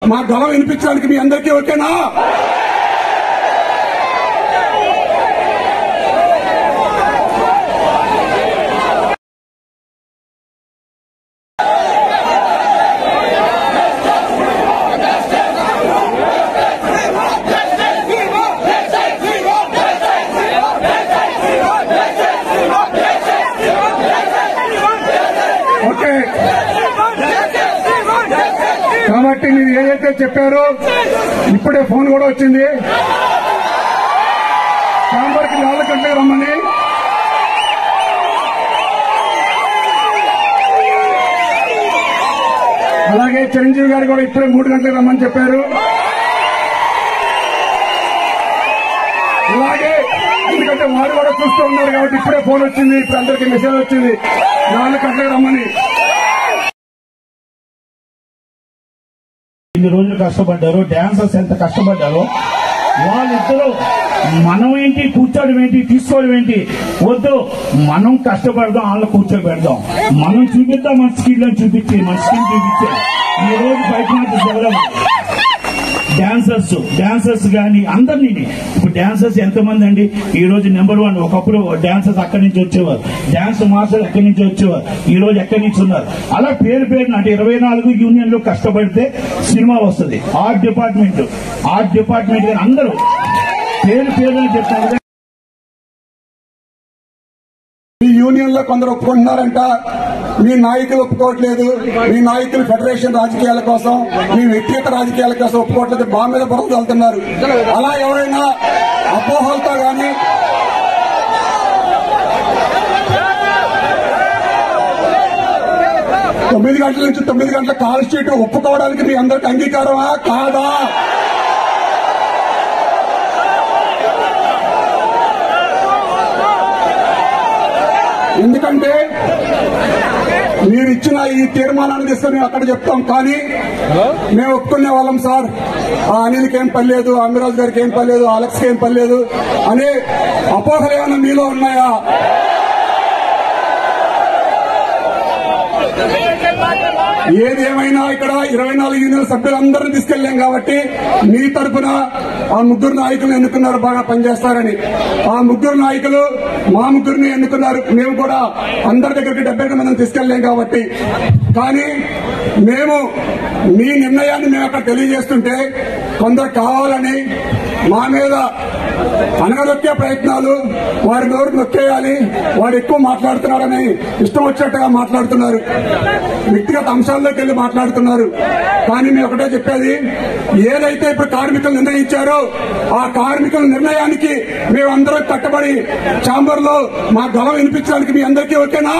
మా గలం వినిపించడానికి మీ అందరికీ ఓకేనా? ఓకే, కాబట్టి మీరు ఏదైతే చెప్పారో ఇప్పుడే ఫోన్ కూడా వచ్చింది, ఛాంబర్కి 4 గంటలకు రమ్మని. అలాగే చిరంజీవి గారు కూడా ఇప్పుడే 3 గంటలకు రమ్మని చెప్పారు. అలాగే ఎందుకంటే వారు కూడా చూస్తూ ఉన్నారు కాబట్టి ఇప్పుడే ఫోన్ వచ్చింది, ఇప్పుడు అందరికీ మెసేజ్ వచ్చింది 4 గంటలకు రమ్మని. ఇన్ని రోజులు కష్టపడ్డారు, డాన్సర్స్ ఎంత కష్టపడ్డారో వాళ్ళిద్దరూ మనం ఏంటి కూర్చోవడం ఏంటి తీసుకోవడం ఏంటి, వద్దు మనం కష్టపడదాం, వాళ్ళ కూర్చోబెడదాం, మనం చూపిద్దాం, మన స్కిల్ చూపించి మన స్కిల్ చూపించే ఈ రోజు బయట డాన్సర్స్ కానీ అందరినీ. ఇప్పుడు డాన్సర్స్ ఎంతమంది అండి ఈ రోజు నెంబర్ 1. ఒకప్పుడు డాన్సర్స్ అక్కడి నుంచి వచ్చేవారు, డాన్స్ మాస్టర్ ఎక్కడి నుంచి వచ్చేవారు, ఈ రోజు ఎక్కడి నుంచి ఉన్నారు. అలా పేరు అంటే 24 యూనియన్లు కష్టపడితే సినిమా వస్తుంది. ఆర్ట్ డిపార్ట్మెంట్ అందరూ పేరు చెప్తారు. ఈ యూనియన్ లో కొందరు ఒప్పుకుంటున్నారంట, మీ నాయకులు ఒప్పుకోవట్లేదు, మీ నాయకులు ఫెడరేషన్ రాజకీయాల కోసం, మీ వ్యక్తిగత రాజకీయాల కోసం ఒప్పుకోవట్లేదు, బా మీద బురద వెళ్తున్నారు. అలా ఎవరైనా అపోహలతో గాని తొమ్మిది గంటల నుంచి 9 గంటల కాల్ షీట్ ఒప్పుకోవడానికి మీ అందరికి అంగీకారమా కాదా? ఎందుకంటే మీరు ఇచ్చిన ఈ తీర్మానాన్ని తీసుకొని మేము అక్కడ చెప్తాం, కానీ మేము ఒప్పుకునే వాళ్ళం సార్, ఆ అనిల్కి ఏం పర్లేదు, అమిరాజ్ గారికి ఏం పర్లేదు, అలెక్స్కి ఏం పర్లేదు అనే అపోహలు ఏమైనా మీలో ఉన్నాయా? ఏది ఏమైనా ఇక్కడ 24 యూనియన్ సభ్యులందరినీ తీసుకెళ్లాం కాబట్టి మీ తరఫున ఆ 3 నాయకులు ఎన్నుకున్నారు, బాగా పనిచేస్తారని. ఆ 3 నాయకులు మా 3 ఎన్నుకున్నారు. మేము కూడా అందరి దగ్గరికి 70 మందిని తీసుకెళ్లాం కాబట్టి. కానీ మేము మీ నిర్ణయాన్ని మేము అక్కడ తెలియజేస్తుంటే కొందరు కావాలని మా మీద అనగదొక్కే ప్రయత్నాలు, వారి నోరు నొక్కేయాలి, వాడు ఎక్కువ మాట్లాడుతున్నారని ఇష్టం వచ్చినట్టుగా మాట్లాడుతున్నారు, వ్యక్తిగత అంశాల్లోకి వెళ్లి మాట్లాడుతున్నారు. కానీ మేము ఒకటే చెప్పేది, ఏదైతే ఇప్పుడు కార్మికులు నిర్ణయించారో ఆ కార్మికుల నిర్ణయానికి మేమందరం కట్టుబడి ఛాంబర్ లో మా గలం వినిపించడానికి మీ అందరికీ ఓకేనా?